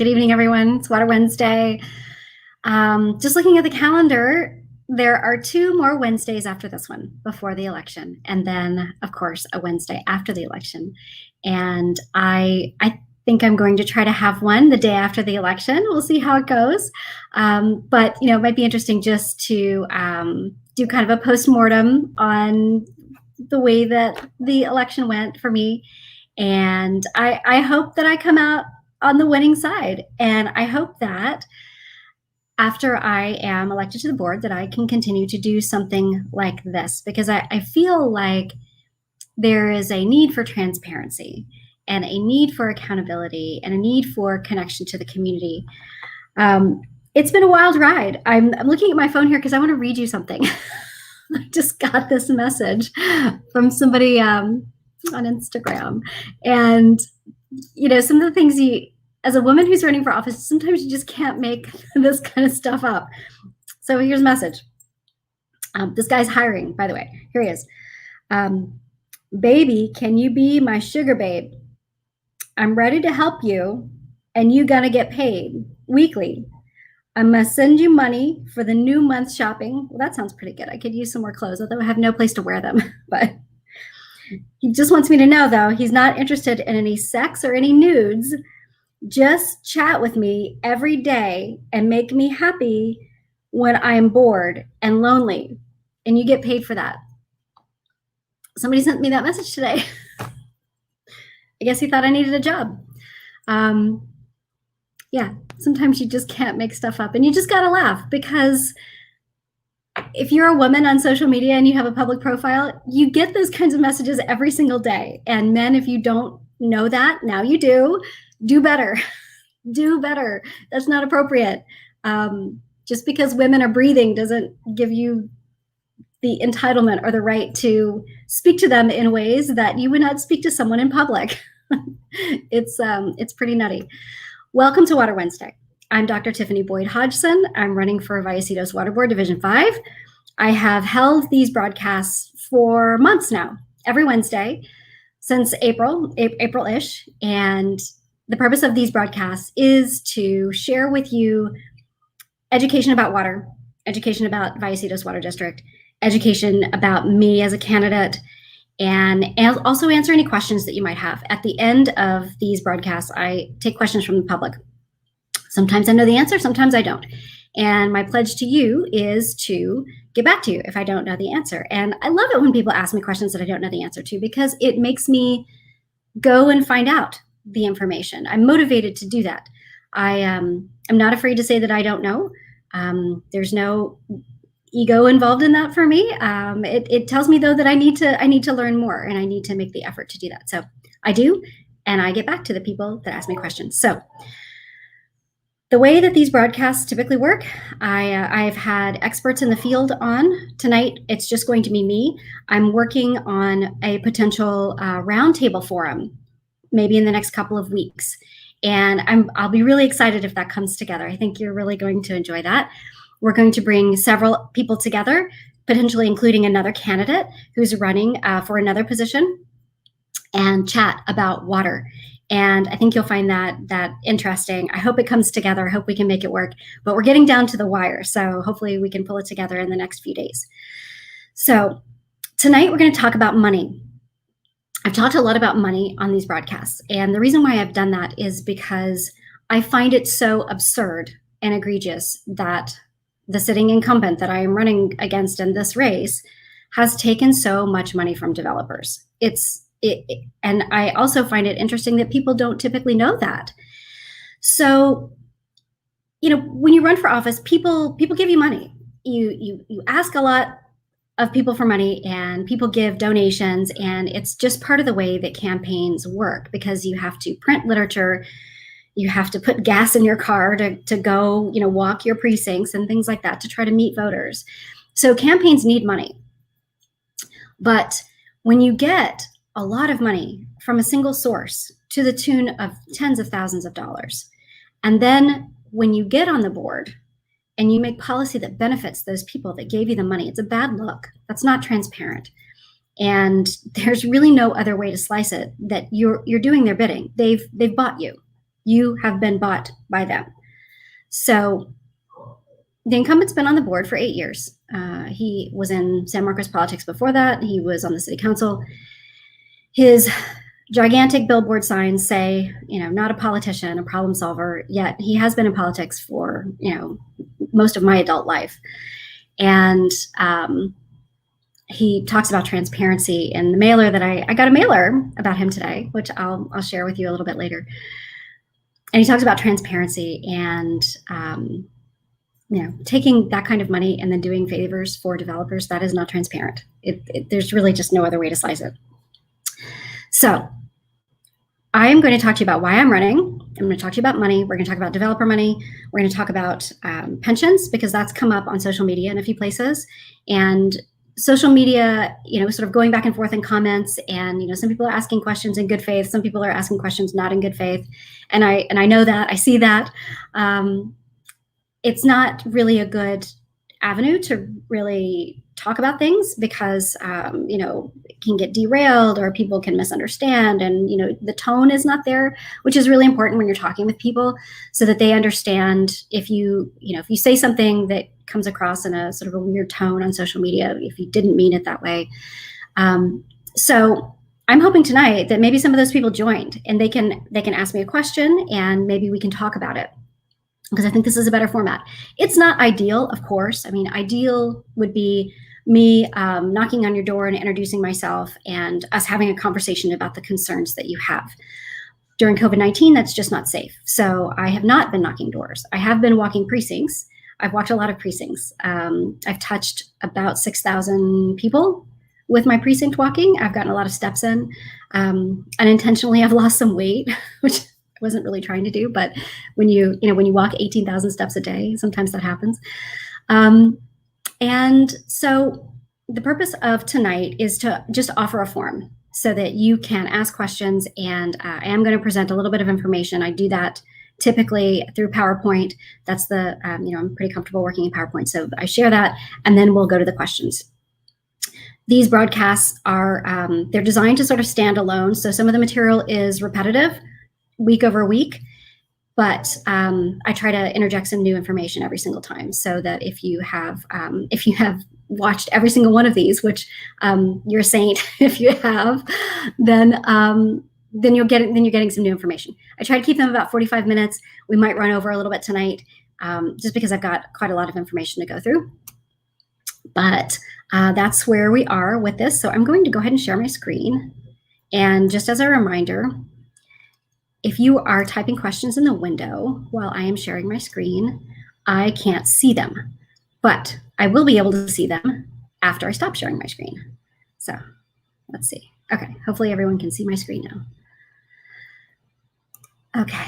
Good evening, everyone. It's Water Wednesday. Just looking at the calendar, there are 2 more Wednesdays after this one before the election, and then, of course, a Wednesday after the election. And I think I'm going to try to have one the day after the election. We'll see how it goes. But it might be interesting just to do kind of a postmortem on the way that the election went for me. And I hope that I come out on the winning side. And I hope that after I am elected to the board that I can continue to do something like this, because I feel like there is a need for transparency and a need for accountability and a need for connection to the community. It's been a wild ride. I'm looking at my phone here because I want to read you something. I just got this message from somebody on Instagram. And some of the things as a woman who's running for office, sometimes you just can't make this kind of stuff up. So here's a message. This guy's hiring, by the way. Here he is. Baby, can you be my sugar babe? I'm ready to help you, and you gonna get paid weekly. I'm gonna send you money for the new month's shopping. Well, that sounds pretty good. I could use some more clothes, although I have no place to wear them. But he just wants me to know, though, he's not interested in any sex or any nudes. Just chat with me every day and make me happy when I am bored and lonely. And you get paid for that. Somebody sent me that message today. I guess he thought I needed a job. Yeah, sometimes you just can't make stuff up. And you just got to laugh, because if you're a woman on social media and you have a public profile, you get those kinds of messages every single day. And men, if you don't know that, now you do. Do better. Do better. That's not appropriate. Just because women are breathing doesn't give you the entitlement or the right to speak to them in ways that you would not speak to someone in public. It's pretty nutty. Welcome to Water Wednesday. I'm Dr. Tiffany Boyd-Hodgson. I'm running for Vallecitos Water Board Division 5. I have held these broadcasts for months now, every Wednesday since April-ish. And the purpose of these broadcasts is to share with you education about water, education about Vallecitos Water District, education about me as a candidate, and also answer any questions that you might have. At the end of these broadcasts, I take questions from the public. Sometimes I know the answer, sometimes I don't. And my pledge to you is to get back to you if I don't know the answer. And I love it when people ask me questions that I don't know the answer to, because it makes me go and find out the information. I'm motivated to do that. I'm not afraid to say that I don't know. There's no ego involved in that for me. It tells me, though, that I need to learn more, and I need to make the effort to do that. So I do, and I get back to the people that ask me questions. So the way that these broadcasts typically work, I've had experts in the field on. Tonight, it's just going to be me. I'm working on a potential roundtable forum, maybe in the next couple of weeks. And I'll be really excited if that comes together. I think you're really going to enjoy that. We're going to bring several people together, potentially including another candidate who's running for another position, and chat about water. And I think you'll find that interesting. I hope it comes together. I hope we can make it work. But we're getting down to the wire, so hopefully we can pull it together in the next few days. So tonight we're going to talk about money. I've talked a lot about money on these broadcasts, and the reason why I've done that is because I find it so absurd and egregious that the sitting incumbent that I am running against in this race has taken so much money from developers. And I also find it interesting that people don't typically know that. So, when you run for office, people give you money. You ask a lot of people for money, and people give donations, and it's just part of the way that campaigns work, because you have to print literature, you have to put gas in your car to go, walk your precincts and things like that to try to meet voters. So campaigns need money. But when you get a lot of money from a single source to the tune of tens of thousands of dollars, and then when you get on the board and you make policy that benefits those people that gave you the money, it's a bad look. That's not transparent. And there's really no other way to slice it, that you're doing their bidding. They've bought you. You have been bought by them. So the incumbent's been on the board for 8 years. He was in San Marcos politics before that. He was on the city council. His gigantic billboard signs say, not a politician, a problem solver, yet he has been in politics for, most of my adult life. And he talks about transparency in the mailer that I got a mailer about him today, which I'll share with you a little bit later. And he talks about transparency and, taking that kind of money and then doing favors for developers. That is not transparent. There's really just no other way to slice it. So I'm going to talk to you about why I'm running. I'm going to talk to you about money. We're going to talk about developer money. We're going to talk about pensions, because that's come up on social media in a few places. And social media, sort of going back and forth in comments, and some people are asking questions in good faith. Some people are asking questions not in good faith. And I know that. I see that. It's not really a good avenue to really talk about things, because it can get derailed or people can misunderstand, and the tone is not there, which is really important when you're talking with people, so that they understand if you say something that comes across in a sort of a weird tone on social media, if you didn't mean it that way. So I'm hoping tonight that maybe some of those people joined, and they can ask me a question, and maybe we can talk about it, because I think this is a better format. It's not ideal, of course. I mean, ideal would be me knocking on your door and introducing myself, and us having a conversation about the concerns that you have. During COVID-19, that's just not safe. So I have not been knocking doors. I have been walking precincts. I've walked a lot of precincts. I've touched about 6,000 people with my precinct walking. I've gotten a lot of steps in. Unintentionally, I've lost some weight, which I wasn't really trying to do, but when you walk 18,000 steps a day, sometimes that happens. And so the purpose of tonight is to just offer a forum so that you can ask questions, and I am going to present a little bit of information. I do that typically through PowerPoint. That's I'm pretty comfortable working in PowerPoint, so I share that, and then we'll go to the questions. These broadcasts are, they're designed to sort of stand alone. So some of the material is repetitive week over week, but I try to interject some new information every single time, so that if you have watched every single one of these, which you're a saint if you have, then you're getting some new information. I try to keep them about 45 minutes. We might run over a little bit tonight, just because I've got quite a lot of information to go through. But that's where we are with this. So I'm going to go ahead and share my screen. And just as a reminder, if you are typing questions in the window while I am sharing my screen, I can't see them, but I will be able to see them after I stop sharing my screen. So let's see. Okay, hopefully everyone can see my screen now. Okay.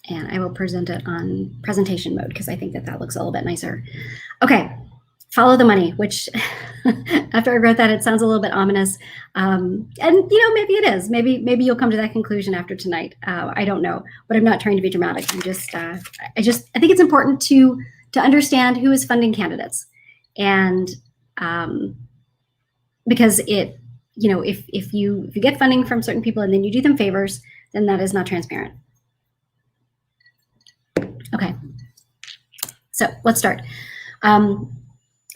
And I will present it on presentation mode, because I think that looks a little bit nicer. Okay, follow the money, which after I wrote that, it sounds a little bit ominous. And maybe it is. Maybe you'll come to that conclusion after tonight. I don't know, but I'm not trying to be dramatic. I'm just, I think it's important to understand who is funding candidates, and because if you get funding from certain people and then you do them favors, then that is not transparent. Okay, so let's start.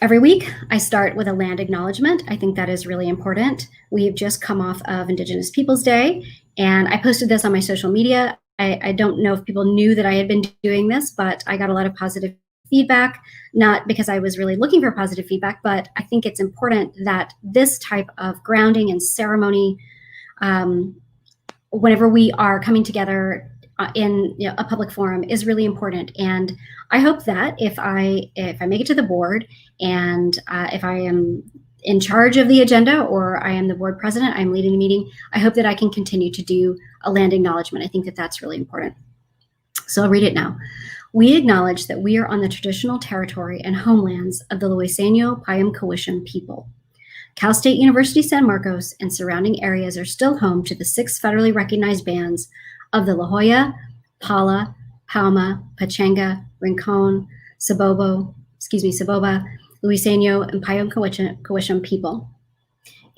Every week, I start with a land acknowledgement. I think that is really important. We've just come off of Indigenous Peoples Day, and I posted this on my social media. I don't know if people knew that I had been doing this, but I got a lot of positive feedback, not because I was really looking for positive feedback, but I think it's important that this type of grounding and ceremony, whenever we are coming together in a public forum, is really important. And I hope that if I make it to the board, and if I am in charge of the agenda, or I am the board president, I'm leading the meeting, I hope that I can continue to do a land acknowledgement. I think that that's really important. So I'll read it now. We acknowledge that we are on the traditional territory and homelands of the Luiseno Payam people. Cal State University San Marcos and surrounding areas are still home to the 6 federally recognized bands of the La Jolla, Pala, Palma, Pachanga, Rincon, Saboba, Luiseno, and Payam people.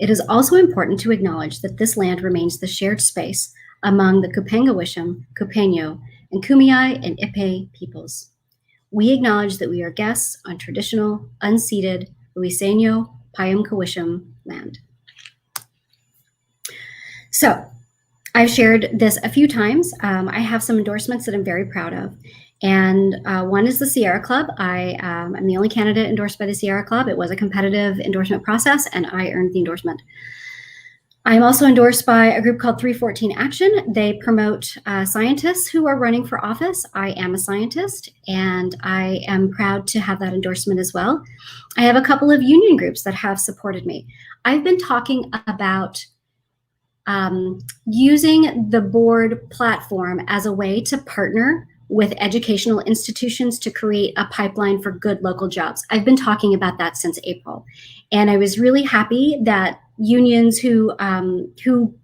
It is also important to acknowledge that this land remains the shared space among the Kupanga-Wisham, Kupeño, and Kumeyaay and Ipe peoples. We acknowledge that we are guests on traditional, unceded Luiseno Payam-Kawisham land. So I've shared this a few times. I have some endorsements that I'm very proud of. And one is the Sierra Club. I'm the only candidate endorsed by the Sierra Club. It was a competitive endorsement process, and I earned the endorsement. I'm also endorsed by a group called 314 Action. They promote scientists who are running for office. I am a scientist, and I am proud to have that endorsement as well. I have a couple of union groups that have supported me. I've been talking about using the board platform as a way to partner with educational institutions to create a pipeline for good local jobs. I've been talking about that since April. And I was really happy that unions who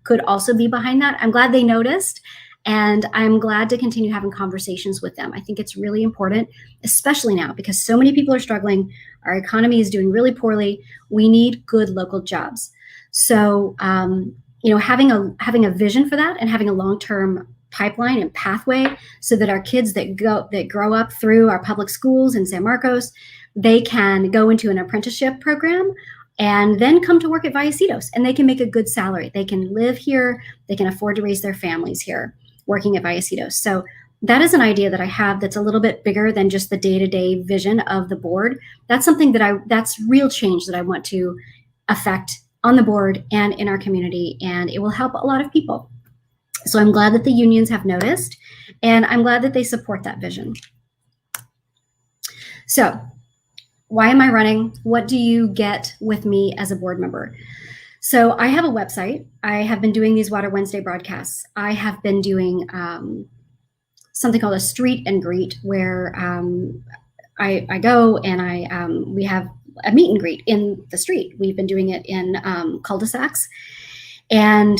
could also be behind that, I'm glad they noticed, and I'm glad to continue having conversations with them. I think it's really important, especially now, because so many people are struggling. Our economy is doing really poorly. We need good local jobs. So, having a vision for that and having a long-term pipeline and pathway so that our kids that grow up through our public schools in San Marcos, they can go into an apprenticeship program and then come to work at Vallecitos, and they can make a good salary. They can live here. They can afford to raise their families here working at Vallecitos. So that is an idea that I have that's a little bit bigger than just the day-to-day vision of the board. That's something that's real change that I want to affect on the board and in our community, and it will help a lot of people. So I'm glad that the unions have noticed, and I'm glad that they support that vision. So why am I running? What do you get with me as a board member? So I have a website. I have been doing these Water Wednesday broadcasts. I have been doing something called a street and greet, where I go and we have a meet and greet in the street. We've been doing it in cul-de-sacs, and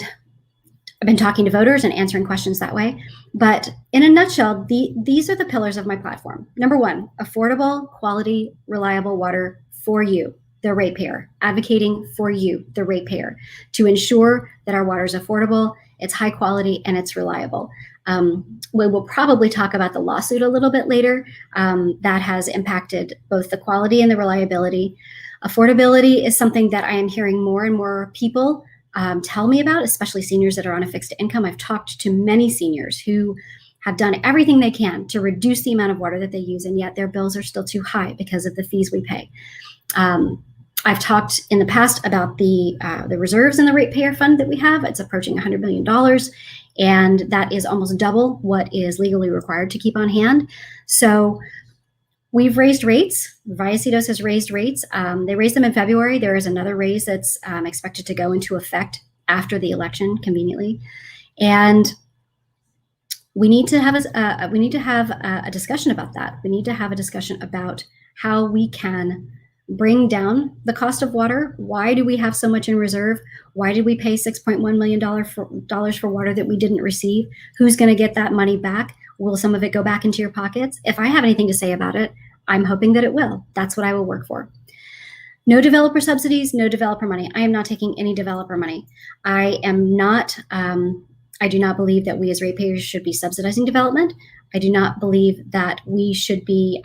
I've been talking to voters and answering questions that way. But in a nutshell, these are the pillars of my platform. Number one, affordable, quality, reliable water for you, the ratepayer, advocating for you, the ratepayer, to ensure that our water is affordable, it's high quality, and it's reliable. We will probably talk about the lawsuit a little bit later. That has impacted both the quality and the reliability. Affordability is something that I am hearing more and more people tell me about, especially seniors that are on a fixed income. I've talked to many seniors who have done everything they can to reduce the amount of water that they use, and yet their bills are still too high because of the fees we pay. I've talked in the past about the reserves in the ratepayer fund that we have. It's approaching $100 million, and that is almost double what is legally required to keep on hand. So we've raised rates. Vallecitos has raised rates. They raised them in February. There is another raise that's expected to go into effect after the election, conveniently. And we need to have a discussion about that. We need to have a discussion about how we can bring down the cost of water. Why do we have so much in reserve? Why did we pay $6.1 million for water that we didn't receive? Who's going to get that money back? Will some of it go back into your pockets? If I have anything to say about it, I'm hoping that it will. That's what I will work for. No developer subsidies, no developer money. I am not taking any developer money. I do not believe that we as ratepayers should be subsidizing development. I do not believe that we should be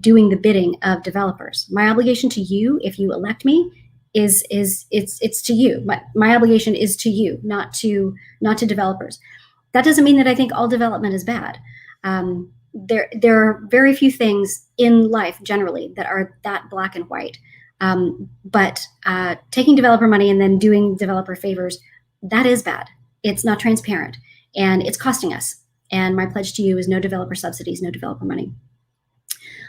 doing the bidding of developers. My obligation to you, if you elect me, is to you. My obligation is to you, not to developers. That doesn't mean that I think all development is bad. There are very few things in life generally that are that black and white. But taking developer money and then doing developer favors, that is bad. It's not transparent, and it's costing us. And my pledge to you is no developer subsidies, no developer money.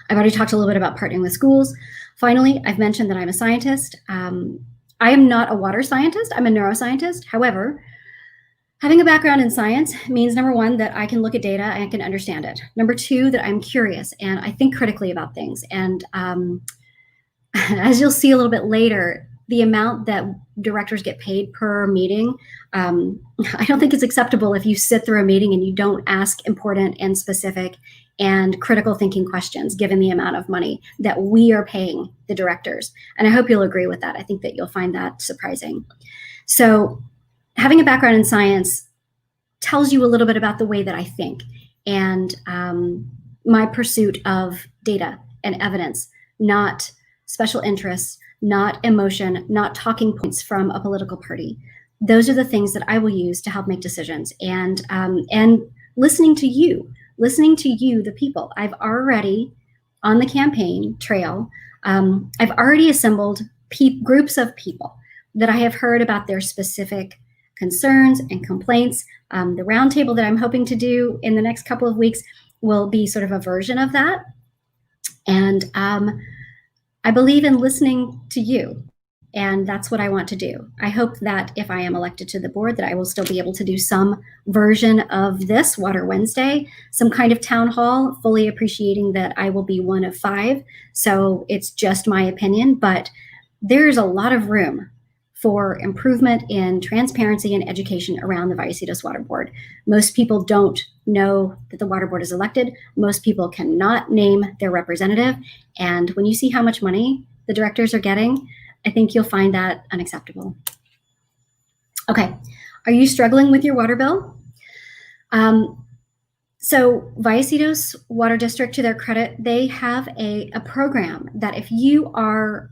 I've already talked a little bit about partnering with schools. Finally, I've mentioned that I'm a scientist. I am not a water scientist. I'm a neuroscientist. However, having a background in science means, number one, that I can look at data and I can understand it. Number two, that I'm curious and I think critically about things. And as you'll see a little bit later, the amount that directors get paid per meeting, I don't think it's acceptable if you sit through a meeting and you don't ask important and specific and critical thinking questions, given the amount of money that we are paying the directors. And I hope you'll agree with that. I think that you'll find that surprising. So having a background in science tells you a little bit about the way that I think and my pursuit of data and evidence, not special interests, not emotion, not talking points from a political party. Those are the things that I will use to help make decisions. And listening to you, the people. I've already, on the campaign trail, I've already assembled groups of people that I have heard about their specific concerns and complaints. The roundtable that I'm hoping to do in the next couple of weeks will be sort of a version of that. And I believe in listening to you, and that's what I want to do. I hope that if I am elected to the board, that I will still be able to do some version of this Water Wednesday, some kind of town hall, fully appreciating that I will be one of 5. So it's just my opinion, but there's a lot of room for improvement in transparency and education around the Vallecitos Water Board. Most people don't know that the water board is elected. Most people cannot name their representative. And when you see how much money the directors are getting, I think you'll find that unacceptable. Okay, are you struggling with your water bill? So Vallecitos Water District, to their credit, they have a program that if you are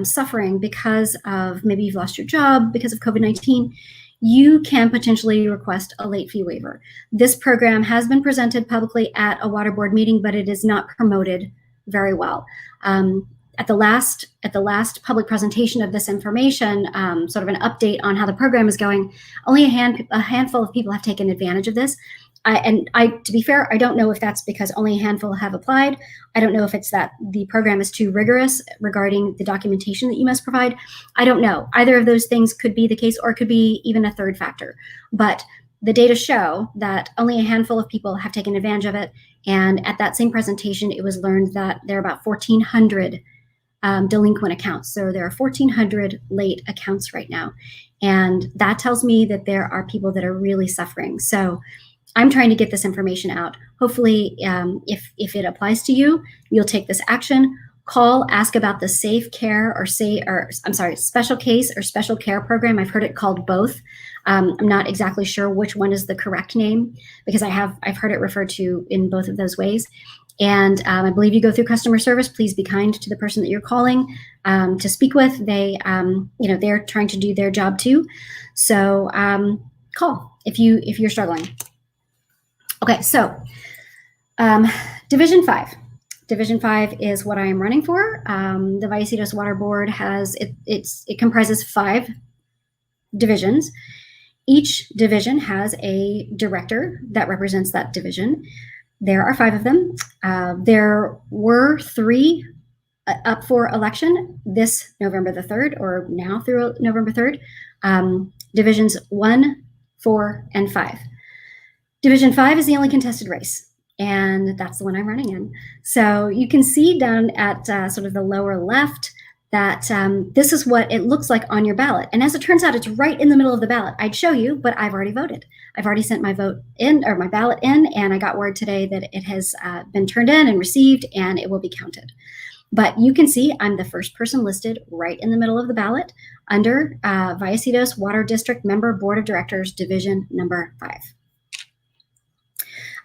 suffering because of, maybe you've lost your job because of COVID-19, you can potentially request a late fee waiver. This program has been presented publicly at a water board meeting, but it is not promoted very well. At the last public presentation of this information, sort of an update on how the program is going, only a handful of people have taken advantage of this. To be fair, I don't know if that's because only a handful have applied. I don't know if it's that the program is too rigorous regarding the documentation that you must provide. I don't know. Either of those things could be the case, or it could be even a third factor. But the data show that only a handful of people have taken advantage of it. And at that same presentation, it was learned that there are about 1,400 delinquent accounts. So there are 1,400 late accounts right now. And that tells me that there are people that are really suffering. So I'm trying to get this information out. Hopefully, if it applies to you, you'll take this action. Call, ask about the safe care special case or special care program. I've heard it called both. I'm not exactly sure which one is the correct name, because I've heard it referred to in both of those ways. And I believe you go through customer service. Please be kind to the person that you're calling to speak with. They're trying to do their job too. So call if you're struggling. Okay, so Division 5. Division 5 is what I am running for. The Vallecitos Water Board it comprises 5 divisions. Each division has a director that represents that division. There are 5 of them. There were 3 up for election this November the 3rd, or now through November 3rd. Divisions 1, 4, and 5. Division 5 is the only contested race, and that's the one I'm running in. So you can see down at sort of the lower left that this is what it looks like on your ballot. And as it turns out, it's right in the middle of the ballot. I'd show you, but I've already voted. I've already sent my vote in, or my ballot in, and I got word today that it has been turned in and received, and it will be counted. But you can see I'm the first person listed right in the middle of the ballot under Vallecitos Water District Member Board of Directors, Division number 5.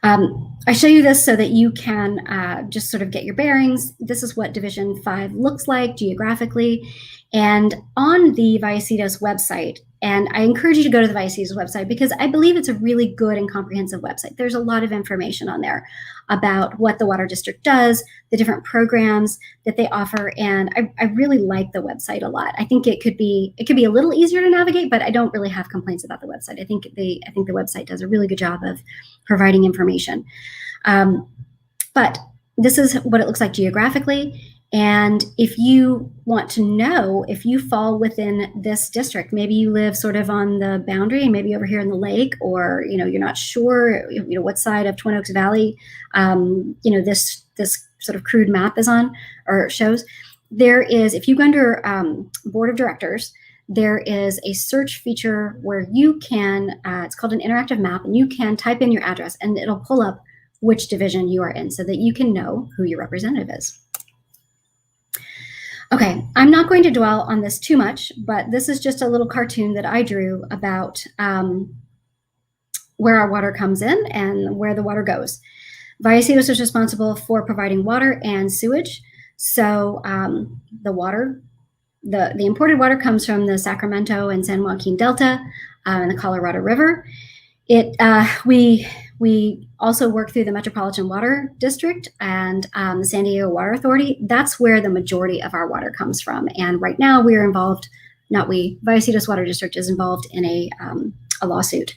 I show you this so that you can just sort of get your bearings. This is what Division 5 looks like geographically. And on the Vallecitos website, and I encourage you to go to the Vallecitos website because I believe it's a really good and comprehensive website. There's a lot of information on there about what the Water District does, the different programs that they offer, and I really like the website a lot. I think it could be a little easier to navigate, but I don't really have complaints about the website. I think the website does a really good job of providing information. But this is what it looks like geographically. And if you want to know if you fall within this district, maybe you live sort of on the boundary, maybe over here in the lake, or you're not sure what side of Twin Oaks Valley this sort of crude map is on or shows, there is, if you go under Board of Directors, there is a search feature where you can, it's called an interactive map, and you can type in your address and it'll pull up which division you are in so that you can know who your representative is. Okay, I'm not going to dwell on this too much, but this is just a little cartoon that I drew about where our water comes in and where the water goes. Vallecitos is responsible for providing water and sewage. So the water, the imported water comes from the Sacramento and San Joaquin Delta and the Colorado River. We also work through the Metropolitan Water District and the San Diego Water Authority. That's where the majority of our water comes from. And right now we are involved, Vallecitos Water District is involved in a lawsuit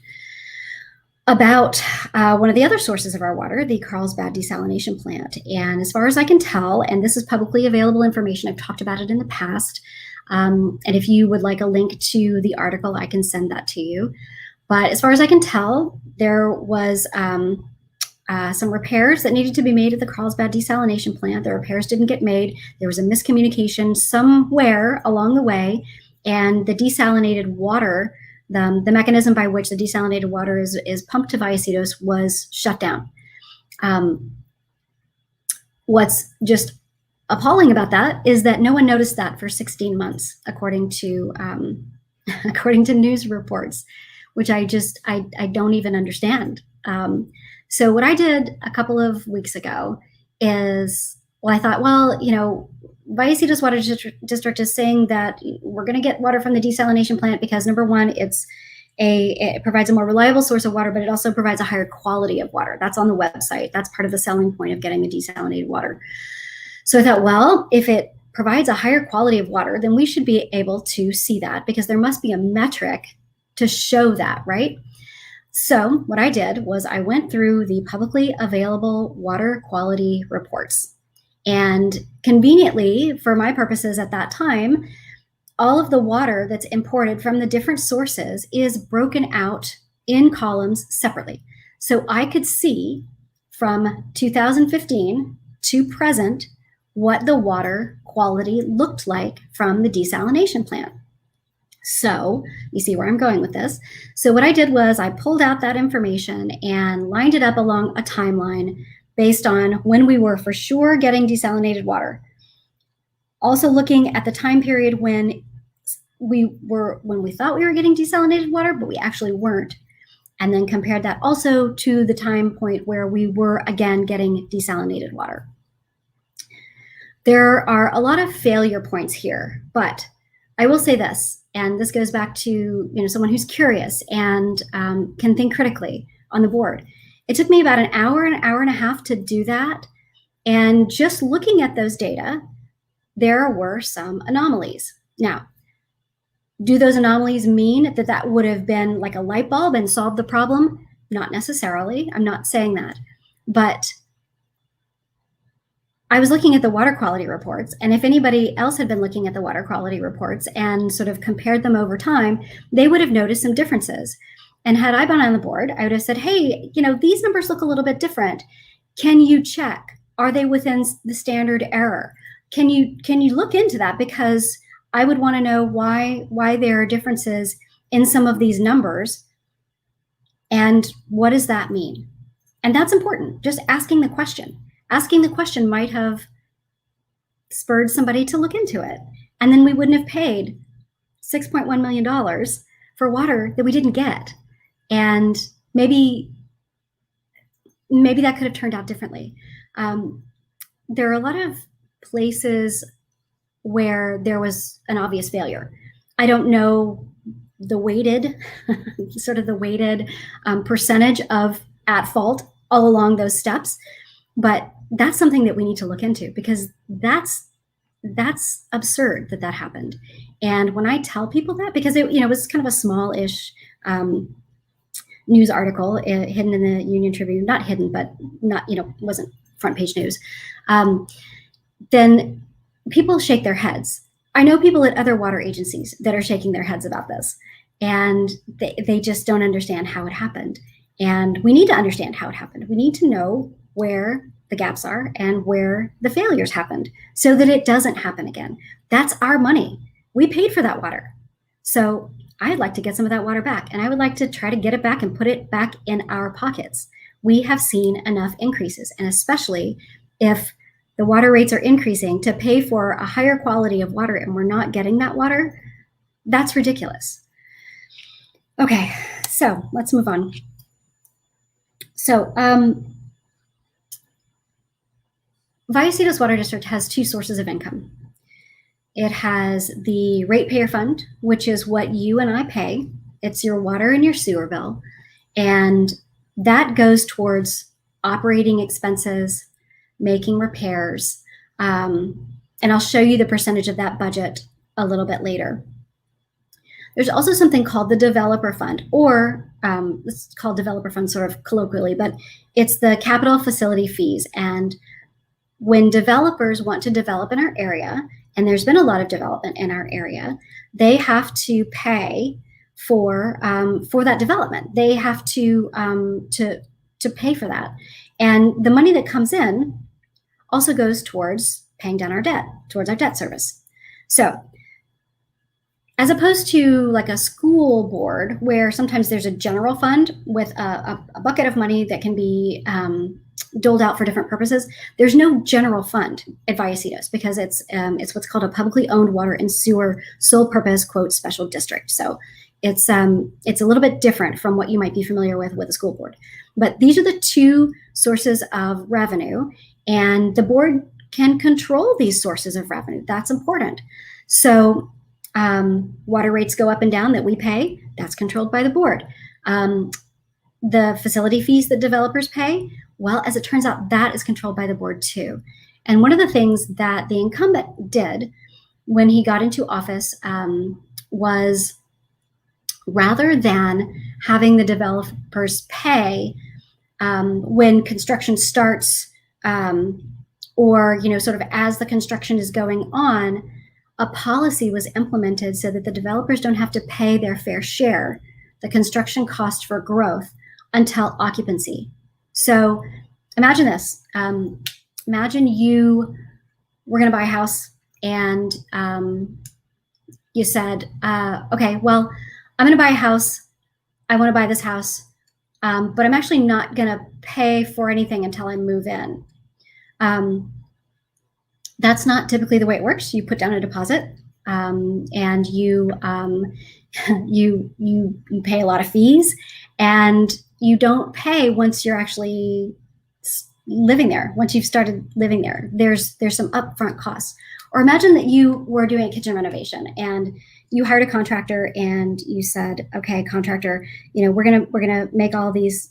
about one of the other sources of our water, the Carlsbad Desalination Plant. And as far as I can tell, and this is publicly available information, I've talked about it in the past, and if you would like a link to the article, I can send that to you. But as far as I can tell, there was some repairs that needed to be made at the Carlsbad Desalination Plant. The repairs didn't get made. There was a miscommunication somewhere along the way, and the desalinated water, the mechanism by which the desalinated water is pumped to Vallecitos was shut down. What's just appalling about that is that no one noticed that for 16 months, according to news reports, which I don't even understand. So what I did a couple of weeks ago is, I thought, Vallecitos Water District is saying that we're going to get water from the desalination plant because, number one, it provides a more reliable source of water, but it also provides a higher quality of water. That's on the website. That's part of the selling point of getting the desalinated water. So I thought, if it provides a higher quality of water, then we should be able to see that because there must be a metric to show that, right? So what I did was I went through the publicly available water quality reports. And conveniently, for my purposes at that time, all of the water that's imported from the different sources is broken out in columns separately. So I could see from 2015 to present what the water quality looked like from the desalination plant. So you see where I'm going with this. So what I did was I pulled out that information and lined it up along a timeline based on when we were for sure getting desalinated water. Also looking at the time period when we thought we were getting desalinated water, but we actually weren't. And then compared that also to the time point where we were again getting desalinated water. There are a lot of failure points here, but I will say this, and this goes back to someone who's curious and can think critically on the board. It took me about an hour and a half to do that. And just looking at those data, there were some anomalies. Now, do those anomalies mean that would have been like a light bulb and solved the problem? Not necessarily. I'm not saying that. But I was looking at the water quality reports, and if anybody else had been looking at the water quality reports and sort of compared them over time, they would have noticed some differences. And had I been on the board, I would have said, hey, these numbers look a little bit different. Can you check? Are they within the standard error? Can you look into that? Because I would want to know why there are differences in some of these numbers, and what does that mean? And that's important, just asking the question. Asking the question might have spurred somebody to look into it. And then we wouldn't have paid $6.1 million for water that we didn't get. And maybe that could have turned out differently. There are a lot of places where there was an obvious failure. I don't know the weighted, percentage of at fault all along those steps, but that's something that we need to look into because that's absurd that happened. And when I tell people that, because it was kind of a small-ish news article hidden in the Union Tribune, not hidden, but not, wasn't front page news, then people shake their heads. I know people at other water agencies that are shaking their heads about this, and they just don't understand how it happened. And we need to understand how it happened. We need to know where the gaps are and where the failures happened so that it doesn't happen again. That's our money. We paid for that water. So I'd like to get some of that water back, and I would like to try to get it back and put it back in our pockets. We have seen enough increases, and especially if the water rates are increasing to pay for a higher quality of water and we're not getting that water, that's ridiculous. Okay, so let's move on. So Vallecitos Water District has two sources of income. It has the ratepayer fund, which is what you and I pay. It's your water and your sewer bill. And that goes towards operating expenses, making repairs. And I'll show you the percentage of that budget a little bit later. There's also something called the developer fund, or it's called developer fund sort of colloquially, but it's the capital facility fees. And when developers want to develop in our area, and there's been a lot of development in our area, they have to pay for that development. They have to pay for that. And the money that comes in also goes towards paying down our debt, towards our debt service. So as opposed to like a school board where sometimes there's a general fund with a bucket of money that can be doled out for different purposes, there's no general fund at Vallecitos because it's what's called a publicly owned water and sewer sole purpose, quote, special district. So it's a little bit different from what you might be familiar with a school board. But these are the two sources of revenue, and the board can control these sources of revenue. That's important. So water rates go up and down that we pay, that's controlled by the board. The facility fees that developers pay, well, as it turns out, that is controlled by the board too. And one of the things that the incumbent did when he got into office was, rather than having the developers pay when construction starts or, sort of as the construction is going on, a policy was implemented so that the developers don't have to pay their fair share, the construction cost for growth, until occupancy. So imagine this. Imagine you were going to buy a house and you said, okay, well, I'm going to buy a house. I want to buy this house, but I'm actually not going to pay for anything until I move in. That's not typically the way it works. You put down a deposit and you pay a lot of fees, and you don't pay once you're actually living there. Once you've started living there, there's some upfront costs. Or imagine that you were doing a kitchen renovation and you hired a contractor and you said, okay, contractor, we're gonna make all these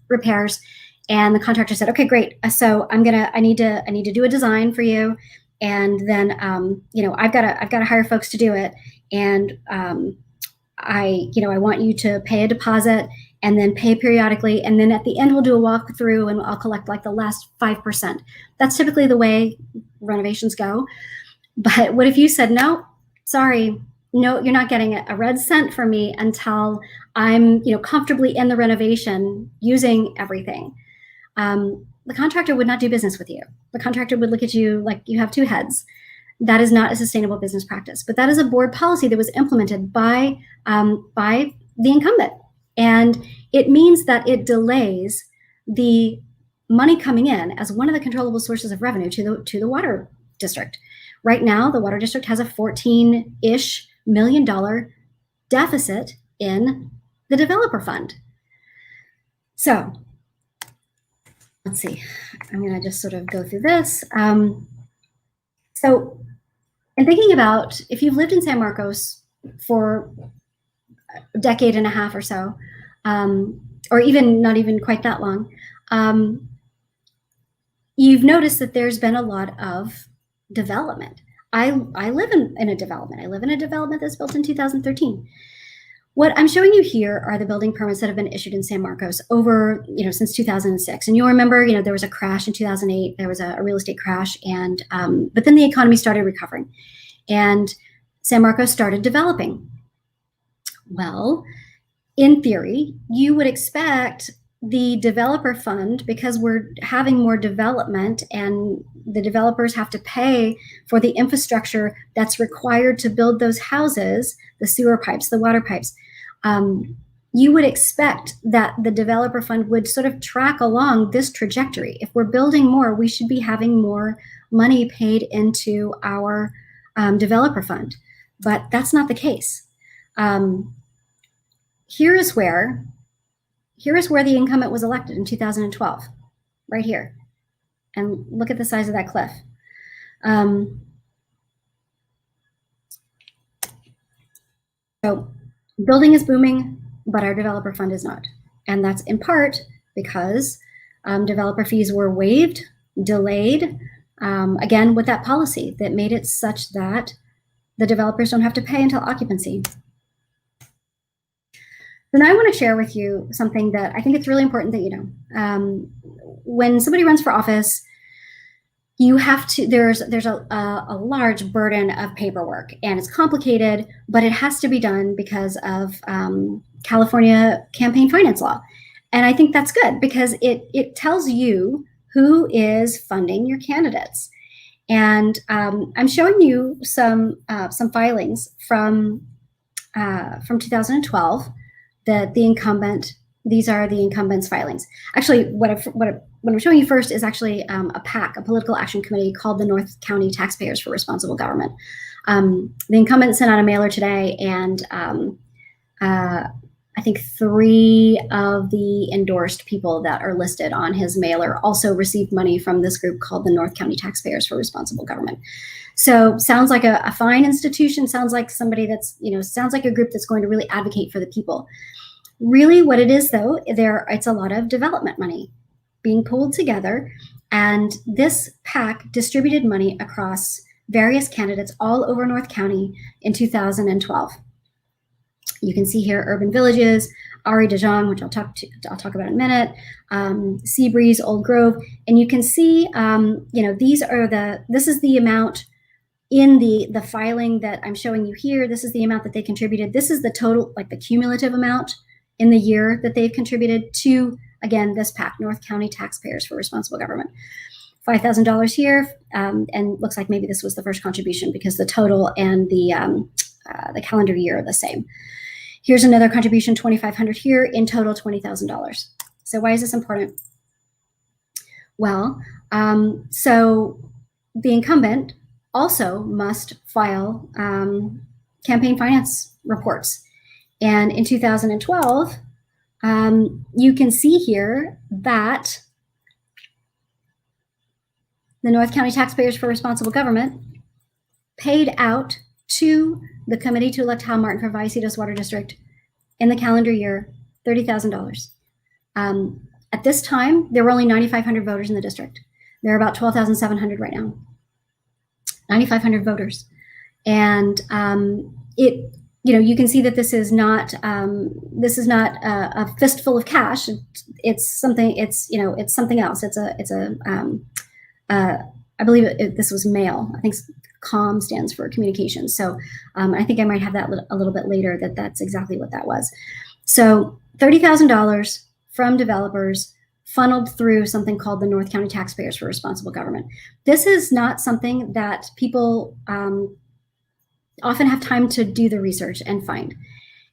repairs. And the contractor said, okay, great. So I need to do a design for you. And then, I've got to hire folks to do it. And I want you to pay a deposit and then pay periodically. And then at the end, we'll do a walkthrough and I'll collect like the last 5%. That's typically the way renovations go. But what if you said, no, sorry, no, you're not getting a red cent from me until I'm, comfortably in the renovation using everything. The contractor would not do business with you. The contractor would look at you like you have two heads. That is not a sustainable business practice. But that is a board policy that was implemented by the incumbent. And it means that it delays the money coming in as one of the controllable sources of revenue to the water district. Right now, the water district has a $14-ish million deficit in the developer fund. So let's see, I'm going to just sort of go through this. So in thinking about if you've lived in San Marcos for a decade and a half or so, or even not even quite that long, you've noticed that there's been a lot of development. I live in a development. I live in a development that's built in 2013. What I'm showing you here are the building permits that have been issued in San Marcos over, since 2006. And you'll remember, there was a crash in 2008. There was a real estate crash, and but then the economy started recovering, and San Marcos started developing. Well, in theory, you would expect the developer fund, because we're having more development and the developers have to pay for the infrastructure that's required to build those houses, the sewer pipes, the water pipes, you would expect that the developer fund would sort of track along this trajectory. If we're building more, we should be having more money paid into our developer fund, but that's not the case. Here is where the incumbent was elected in 2012, right here. And look at the size of that cliff. So building is booming, but our developer fund is not. And that's in part because developer fees were waived, delayed, again, with that policy that made it such that the developers don't have to pay until occupancy. Then I want to share with you something that I think it's really important that you know. When somebody runs for office, you have to, there's a large burden of paperwork, and it's complicated, but it has to be done because of California campaign finance law. And I think that's good because it tells you who is funding your candidates. And I'm showing you some filings from 2012 that the incumbent, these are the incumbent's filings. Actually, what I'm showing you first is actually a PAC, a political action committee called the North County Taxpayers for Responsible Government. The incumbent sent out a mailer today, and I think 3 of the endorsed people that are listed on his mailer also received money from this group called the North County Taxpayers for Responsible Government. So sounds like a fine institution, sounds like somebody that's, you know, sounds like a group that's going to really advocate for the people. Really what it is though, it's a lot of development money being pulled together, and this PAC distributed money across various candidates all over North County in 2012. You can see here urban villages, Ari DeJong, which I'll talk about in a minute, Seabreeze, Old Grove, and you can see, you know, this is the amount in the filing that I'm showing you here. This is the amount that they contributed. This is the total, like the cumulative amount in the year that they've contributed to, again, this PAC, North County Taxpayers for Responsible Government. $5,000 here, and looks like maybe this was the first contribution because the total and the calendar year are the same. Here's another contribution, $2,500 here, in total $20,000. So why is this important? Well, so the incumbent also must file campaign finance reports. And in 2012, you can see here that the North County Taxpayers for Responsible Government paid out to the Committee to Elect Hal Martin for Vallecitos Water District in the calendar year, $30,000. At this time, there were only 9,500 voters in the district. There are about 12,700 right now. 9,500 voters. And you know, you can see that this is not a fistful of cash. It's something. It's, you know, it's something else. I believe this was mail. I think COM stands for communications. So I think I might have that a little bit later. That's exactly what that was. So $30,000 from developers funneled through something called the North County Taxpayers for Responsible Government. This is not something that people often have time to do the research and find.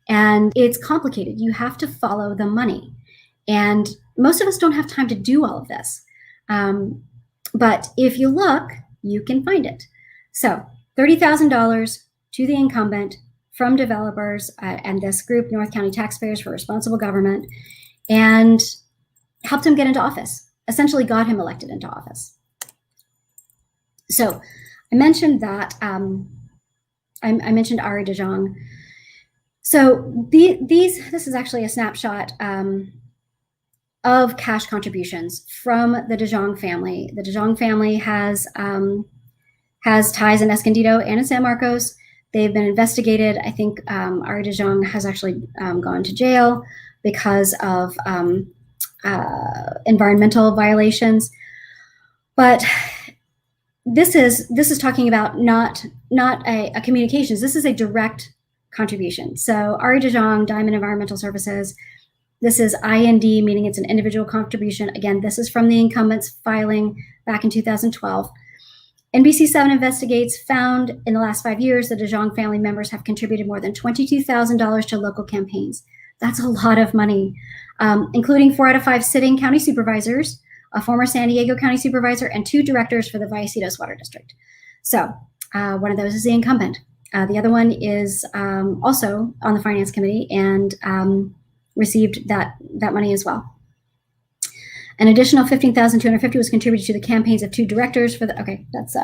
And it's complicated. You have to follow the money. And most of us don't have time to do all of this. But if you look, you can find it. So $30,000 to the incumbent from developers and this group, North County Taxpayers for Responsible Government, and helped him get into office, essentially got him elected into office. So I mentioned that, I mentioned Ari DeJong. So this is actually a snapshot of cash contributions from the DeJong family. The DeJong family has ties in Escondido and in San Marcos. They've been investigated. I think Ari DeJong has actually gone to jail because of environmental violations. But this is talking about not a communications. This is a direct contribution. So Ari DeJong, Diamond Environmental Services, This is IND, meaning it's an individual contribution. Again, this is from the incumbent's filing back in 2012. NBC7 Investigates found in the last 5 years that DeJong family members have contributed more than $22,000 to local campaigns. That's a lot of money, including 4 out of 5 sitting county supervisors, a former San Diego County supervisor, and 2 directors for the Vallecitos Water District. So one of those is the incumbent. The other one is also on the Finance Committee and received that money as well. An additional $15,250 was contributed to the campaigns of 2 directors for the, okay, that's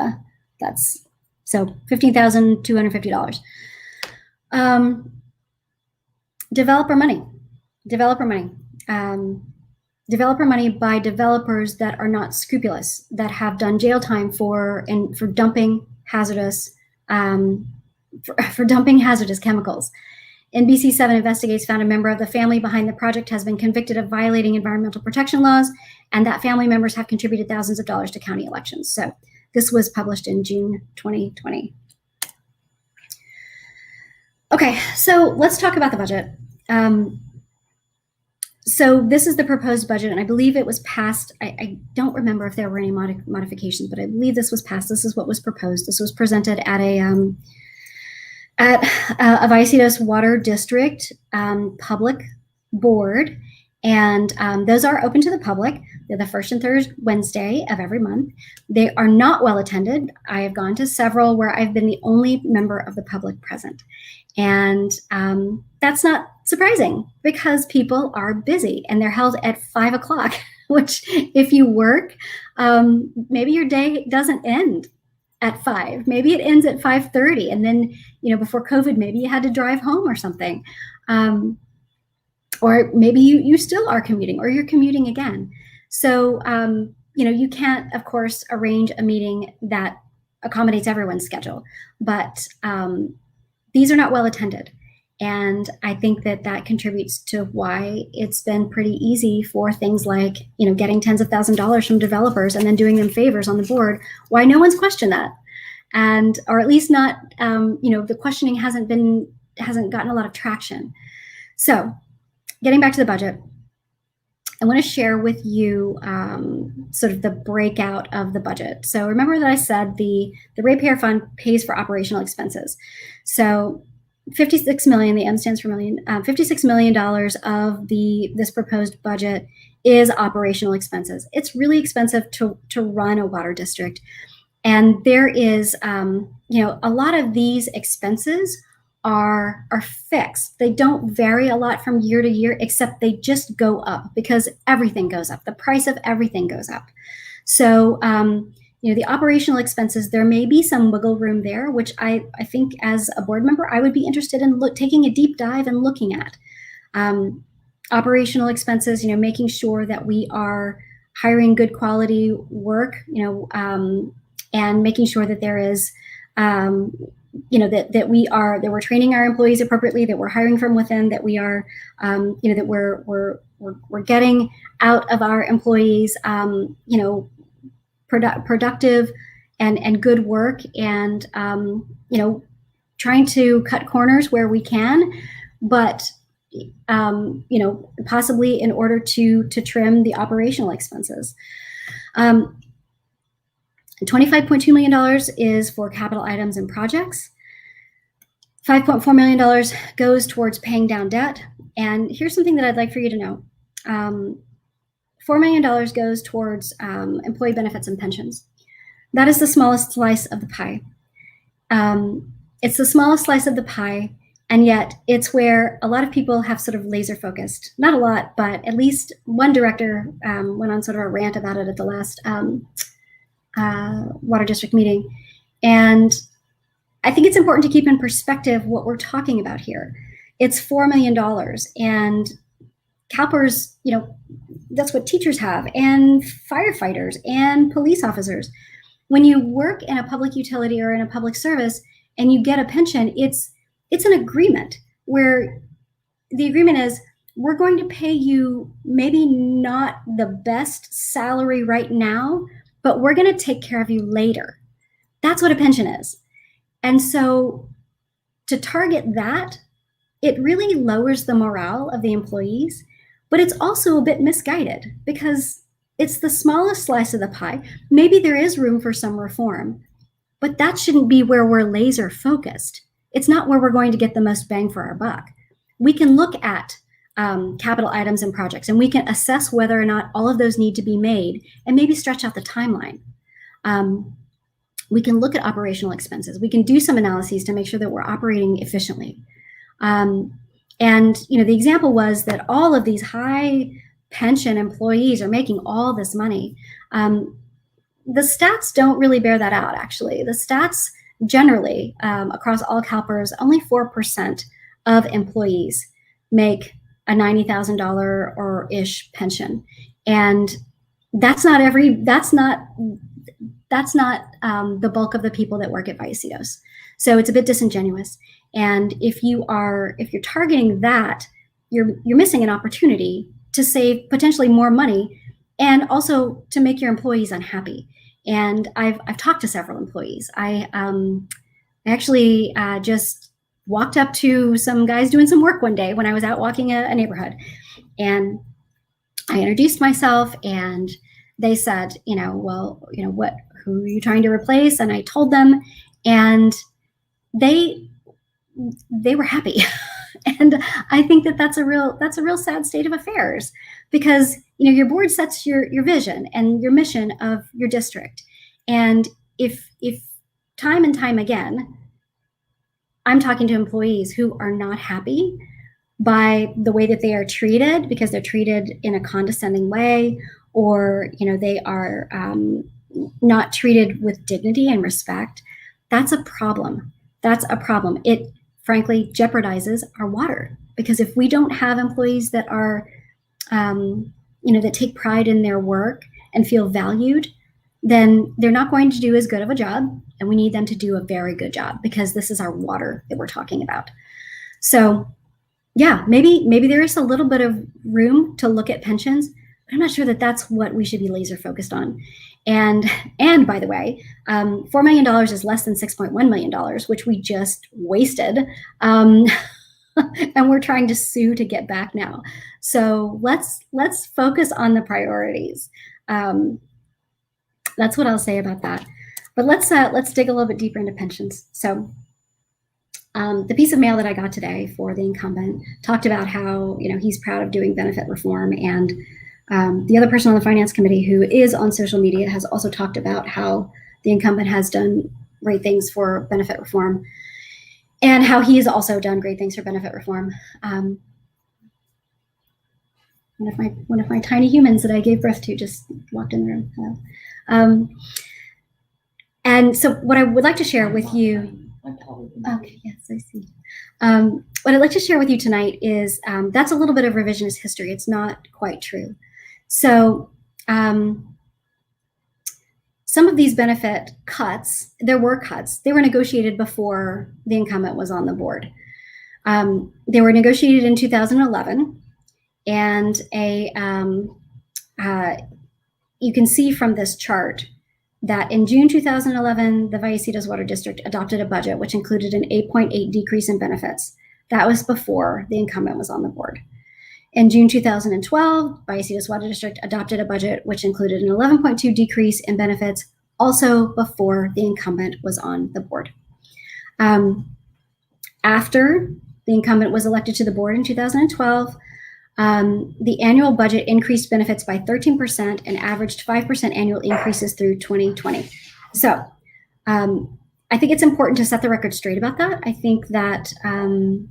so $15,250. Developer money by developers that are not scrupulous, that have done jail time for dumping hazardous chemicals. NBC7 Investigates found a member of the family behind the project has been convicted of violating environmental protection laws, and that family members have contributed thousands of dollars to county elections. So this was published in June 2020. Okay, so let's talk about the budget. So this is the proposed budget, and I believe it was passed. I don't remember if there were any modifications, but I believe this was passed. This is what was proposed. This was presented at a Vallecitos Water District public board, and those are open to the public. They're the first and third Wednesday of every month. They are not well attended. I have gone to several where I've been the only member of the public present, and that's not surprising because people are busy and they're held at 5 o'clock, which if you work, maybe your day doesn't end at 5. Maybe it ends at 5:30, and then, before COVID, maybe you had to drive home or something, or maybe you still are commuting, or you're commuting again. So you can't, of course, arrange a meeting that accommodates everyone's schedule, but these are not well attended, and I think that contributes to why it's been pretty easy for things like getting tens of thousands of dollars from developers and then doing them favors on the board. Why no one's questioned that, and or at least not the questioning hasn't gotten a lot of traction. So getting back to the budget, I want to share with you sort of the breakout of the budget. So remember that I said the ratepayer fund pays for operational expenses. So $56 million, the M stands for million, $56 million of this proposed budget is operational expenses. It's really expensive to run a water district. And there is, a lot of these expenses are fixed. They don't vary a lot from year to year, except they just go up because everything goes up. The price of everything goes up. So, the operational expenses, there may be some wiggle room there, which I think as a board member, I would be interested in taking a deep dive and looking at. Operational expenses, making sure that we are hiring good quality work, and making sure that there is, that we're training our employees appropriately, that we're hiring from within, that we are, that we're getting out of our employees, productive and good work, and trying to cut corners where we can, but possibly in order to trim the operational expenses. $25.2 million is for capital items and projects. $5.4 million goes towards paying down debt. And here's something that I'd like for you to know. $4 million goes towards employee benefits and pensions. That is the smallest slice of the pie. It's the smallest slice of the pie, and yet it's where a lot of people have sort of laser focused. Not a lot, but at least one director went on sort of a rant about it at the last water district meeting. And I think it's important to keep in perspective what we're talking about here. It's $4 million, and CalPERS, that's what teachers have, and firefighters and police officers. When you work in a public utility or in a public service and you get a pension, it's an agreement where the agreement is, we're going to pay you maybe not the best salary right now, but we're going to take care of you later. That's what a pension is. And so to target that, it really lowers the morale of the employees, but it's also a bit misguided because it's the smallest slice of the pie. Maybe there is room for some reform, but that shouldn't be where we're laser focused. It's not where we're going to get the most bang for our buck. We can look at capital items and projects, and we can assess whether or not all of those need to be made and maybe stretch out the timeline. We can look at operational expenses. We can do some analyses to make sure that we're operating efficiently. And the example was that all of these high pension employees are making all this money. The stats don't really bear that out, actually. The stats generally, across all CalPERS, only 4% of employees make a $90,000 or ish pension. And that's not the bulk of the people that work at Vallecitos. So it's a bit disingenuous. And if you're targeting that, you're missing an opportunity to save potentially more money and also to make your employees unhappy. And I've talked to several employees. I actually just walked up to some guys doing some work one day when I was out walking a neighborhood, and I introduced myself, and they said, who are you trying to replace? And I told them, and they were happy. And I think that's a real sad state of affairs, because your board sets your vision and your mission of your district. And if time and time again, I'm talking to employees who are not happy by the way that they are treated, because they're treated in a condescending way, or they are not treated with dignity and respect, that's a problem. It frankly jeopardizes our water, because if we don't have employees that are, that take pride in their work and feel valued, then they're not going to do as good of a job, and we need them to do a very good job, because this is our water that we're talking about. So yeah, maybe there is a little bit of room to look at pensions, but I'm not sure that that's what we should be laser focused on. And by the way, $4 million is less than $6.1 million, which we just wasted. And we're trying to sue to get back now. So let's focus on the priorities. That's what I'll say about that. But let's dig a little bit deeper into pensions. So the piece of mail that I got today for the incumbent talked about how he's proud of doing benefit reform, and the other person on the finance committee who is on social media has also talked about how the incumbent has done great things for benefit reform, and how he's also done great things for benefit reform. One of my tiny humans that I gave birth to just walked in the room. And so what I would like to share with you, okay, yes, I see. What I'd like to share with you tonight is that's a little bit of revisionist history. It's not quite true. So some of these benefit cuts, there were cuts. They were negotiated before the incumbent was on the board. They were negotiated in 2011, and you can see from this chart that in June 2011, the Vallecitos Water District adopted a budget which included an 8.8 decrease in benefits. That was before the incumbent was on the board. In June 2012, Vallecitos Water District adopted a budget which included an 11.2 decrease in benefits, also before the incumbent was on the board. After the incumbent was elected to the board in 2012, the annual budget increased benefits by 13% and averaged 5% annual increases through 2020. So I think it's important to set the record straight about that. I think that, and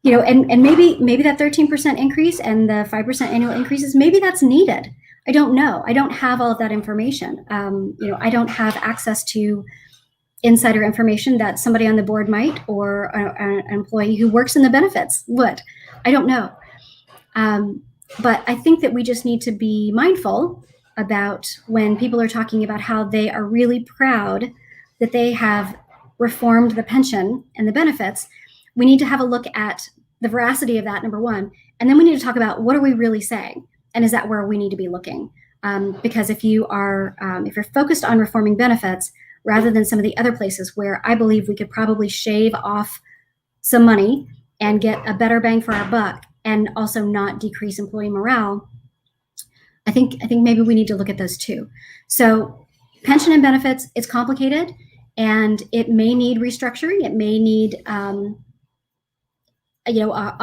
maybe that 13% increase and the 5% annual increases, maybe that's needed. I don't know. I don't have all of that information. I don't have access to insider information that somebody on the board might, or an employee who works in the benefits would. I don't know. But I think that we just need to be mindful about when people are talking about how they are really proud that they have reformed the pension and the benefits. We need to have a look at the veracity of that, number one, and then we need to talk about what are we really saying, and is that where we need to be looking? Because if you're focused on reforming benefits rather than some of the other places where I believe we could probably shave off some money and get a better bang for our buck, and also not decrease employee morale, I think maybe we need to look at those too. So pension and benefits, it's complicated, and it may need restructuring. It may need a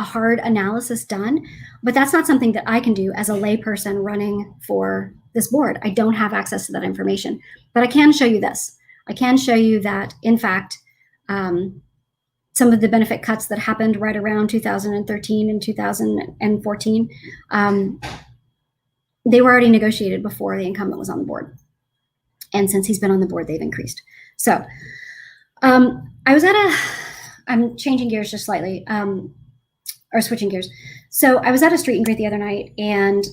hard analysis done, but that's not something that I can do as a layperson running for this board. I don't have access to that information, but I can show you this. I can show you that, in fact, some of the benefit cuts that happened right around 2013 and 2014, they were already negotiated before the incumbent was on the board. And since he's been on the board, they've increased. So I'm changing gears just slightly, or switching gears. So I was at a street and greet the other night, and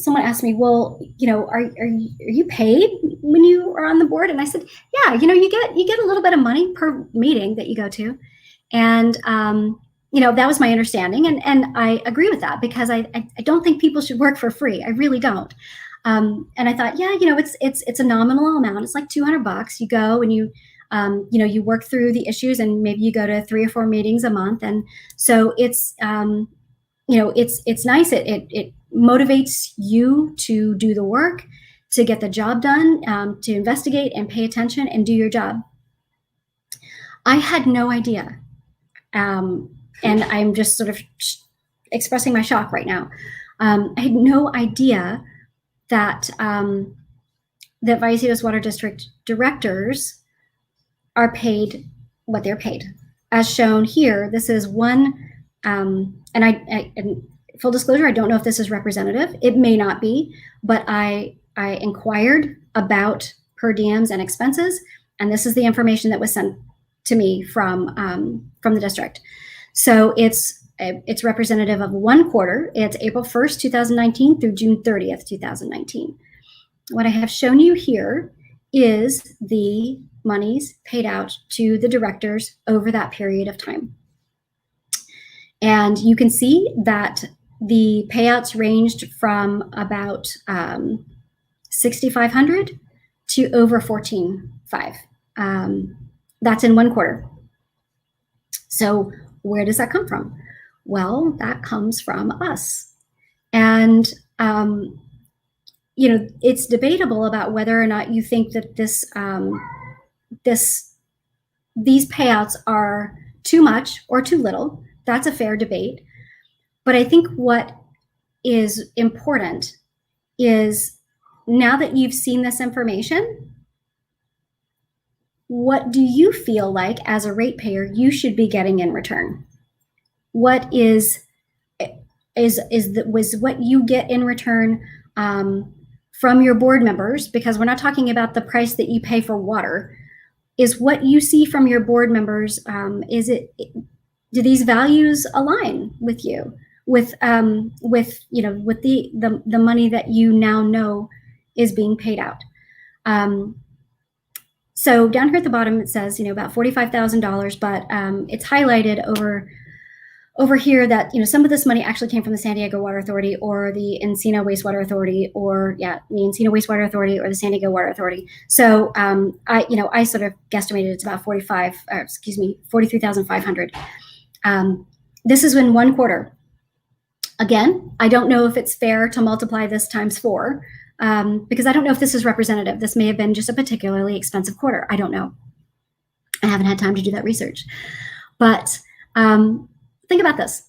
someone asked me, well, are you paid when you are on the board? And I said, yeah, you get a little bit of money per meeting that you go to. And, that was my understanding. And I agree with that, because I don't think people should work for free. I really don't. And I thought, yeah, it's a nominal amount. It's like $200. You go and you work through the issues, and maybe you go to 3 or 4 meetings a month. And so it's nice. It motivates you to do the work, to get the job done, to investigate and pay attention and do your job. I had no idea. And I'm just sort of expressing my shock right now. I had no idea that that Vallecitos Water District directors are paid what they're paid. As shown here, this is one, and full disclosure, I don't know if this is representative. It may not be, but I inquired about per diems and expenses, and this is the information that was sent to me from the district. So it's representative of 1 quarter. It's April 1st, 2019 through June 30th, 2019. What I have shown you here is the monies paid out to the directors over that period of time. And you can see that the payouts ranged from about $6,500 to over $14,500. That's in 1 quarter. So where does that come from? Well, that comes from us. And, it's debatable about whether or not you think that these payouts are too much or too little. That's a fair debate. But I think what is important is, now that you've seen this information, what do you feel like as a ratepayer you should be getting in return? What was what you get in return from your board members? Because we're not talking about the price that you pay for water. Is what you see from your board members, do these values align with you, with the money that you now know is being paid out? So down here at the bottom, it says, about $45,000, but it's highlighted over here that, some of this money actually came from the San Diego Water Authority or the Encino Wastewater Authority, or the Encino Wastewater Authority or the San Diego Water Authority. So I sort of guesstimated it's about $43,500. This is in 1 quarter. Again, I don't know if it's fair to multiply this times 4. Because I don't know if this is representative. This may have been just a particularly expensive quarter. I don't know. I haven't had time to do that research. But think about this.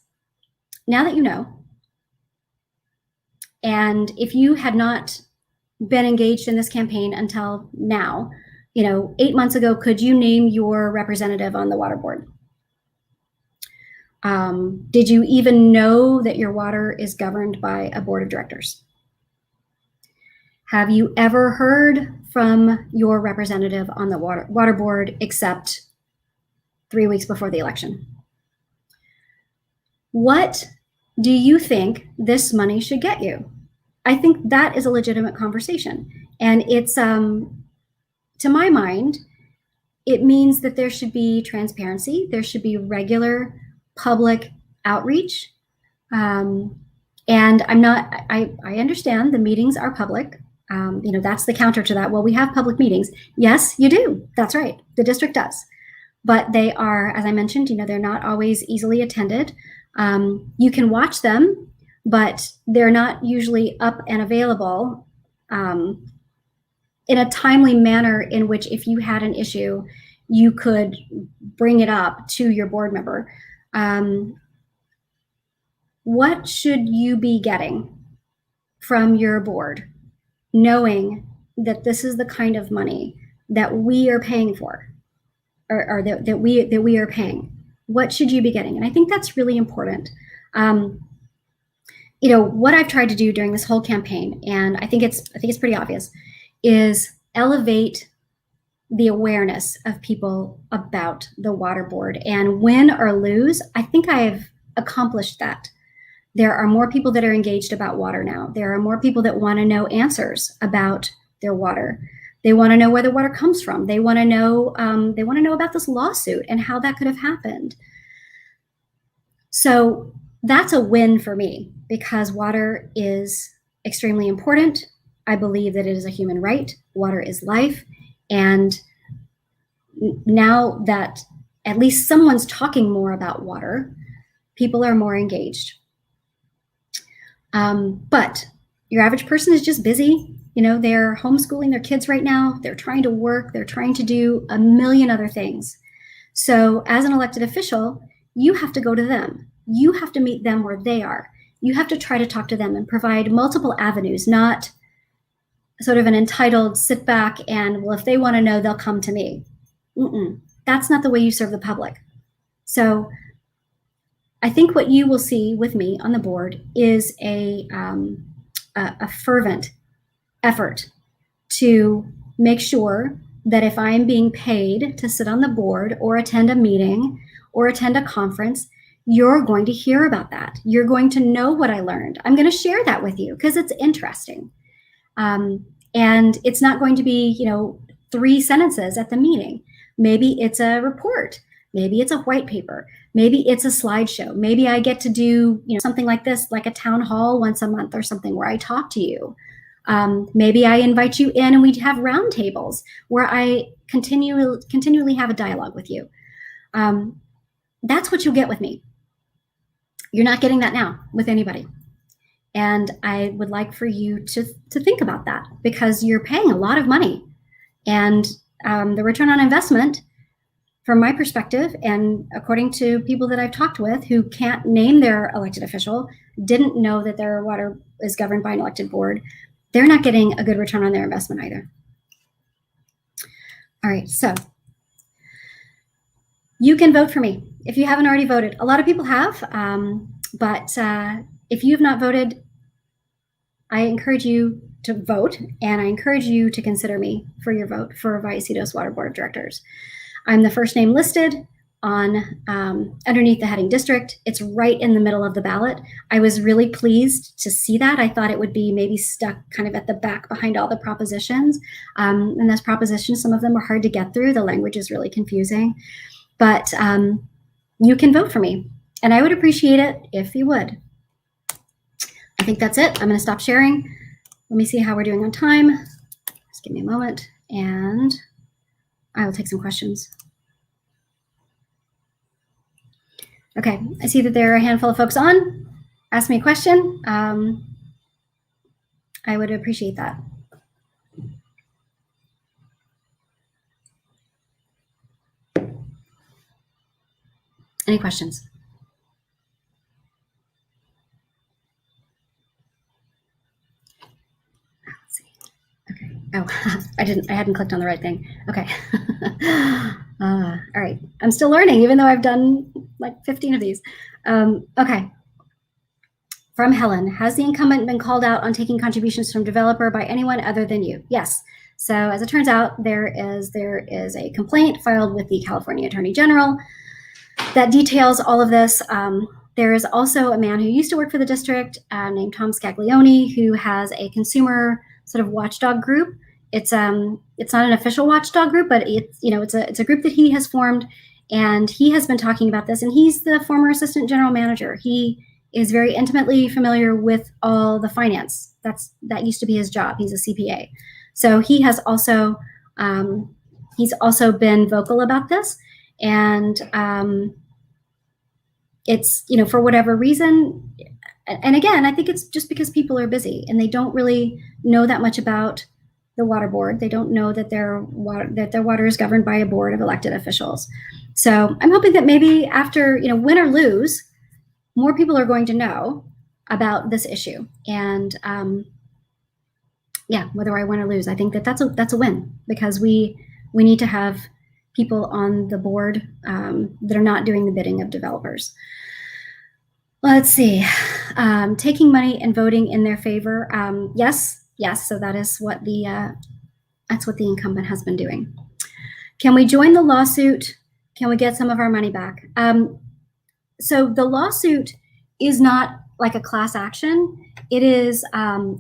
Now that you know, and if you had not been engaged in this campaign until now, 8 months ago, could you name your representative on the water board? Did you even know that your water is governed by a board of directors? Have you ever heard from your representative on the water board except 3 weeks before the election? What do you think this money should get you? I think that is a legitimate conversation. And it's, to my mind, it means that there should be transparency. There should be regular public outreach. And I understand the meetings are public. That's the counter to that. Well, we have public meetings. Yes, you do. That's right. The district does. But they are, as I mentioned, they're not always easily attended. You can watch them, but they're not usually up and available in a timely manner in which if you had an issue, you could bring it up to your board member. What should you be getting from your board, knowing that this is the kind of money that we are paying for, or that we are paying? What should you be getting? And I think that's really important. What I've tried to do during this whole campaign, and I think it's pretty obvious, is elevate the awareness of people about the water board. And win or lose, I think I've accomplished that. There are more people that are engaged about water now. There are more people that want to know answers about their water. They want to know where the water comes from. They want to know about this lawsuit and how that could have happened. So that's a win for me, because water is extremely important. I believe that it is a human right. Water is life. And now that at least someone's talking more about water, people are more engaged. But your average person is just busy. They're homeschooling their kids right now. They're trying to work. They're trying to do a million other things. So as an elected official, you have to go to them. You have to meet them where they are. You have to try to talk to them and provide multiple avenues, not sort of an entitled sit back and, well, if they want to know, they'll come to me. That's not the way you serve the public. So I think what you will see with me on the board is a fervent effort to make sure that if I'm being paid to sit on the board or attend a meeting or attend a conference, you're going to hear about that. You're going to know what I learned. I'm going to share that with you because it's interesting. And it's not going to be, 3 sentences at the meeting. Maybe it's a report. Maybe it's a white paper. Maybe it's a slideshow. Maybe I get to do, something like this, like a town hall once a month or something where I talk to you. Maybe I invite you in and we have roundtables where I continually have a dialogue with you. That's what you'll get with me. You're not getting that now with anybody. And I would like for you to think about that, because you're paying a lot of money. And the return on investment, from my perspective, and according to people that I've talked with who can't name their elected official, didn't know that their water is governed by an elected board, they're not getting a good return on their investment either. All right, so you can vote for me if you haven't already voted. A lot of people have, but if you have not voted, I encourage you to vote, and I encourage you to consider me for your vote for Vallecitos Water Board of Directors. I'm the first name listed on underneath the heading district. It's right in the middle of the ballot. I was really pleased to see that. I thought it would be maybe stuck kind of at the back behind all the propositions. And those propositions, some of them are hard to get through. The language is really confusing. But you can vote for me, and I would appreciate it if you would. I think that's it. I'm going to stop sharing. Let me see how we're doing on time. Just give me a moment, and I will take some questions. Okay, I see that there are a handful of folks on. Ask me a question. I would appreciate that. Any questions? Let's see. Okay. Oh, I hadn't clicked on the right thing. Okay. All right. I'm still learning, even though I've done like 15 of these. Okay. From Helen, has the incumbent been called out on taking contributions from developer by anyone other than you? Yes. So as it turns out, there is a complaint filed with the California Attorney General that details all of this. There is also a man who used to work for the district named Tom Scaglione, who has a consumer sort of watchdog group. It's not an official watchdog group, but it's a group that he has formed, and he has been talking about this. And he's the former assistant general manager. He is very intimately familiar with all the finance. That used to be his job. He's a CPA, so he has also been vocal about this. And it's, for whatever reason, and again, I think it's just because people are busy and they don't really know that much about the water board. They don't know that their water is governed by a board of elected officials. So I'm hoping that maybe after, win or lose, more people are going to know about this issue. And whether I win or lose, I think that that's a win, because we need to have people on the board that are not doing the bidding of developers. Let's see, taking money and voting in their favor. Yes. So that is what that's what the incumbent has been doing. Can we join the lawsuit? Can we get some of our money back? So the lawsuit is not like a class action. It is,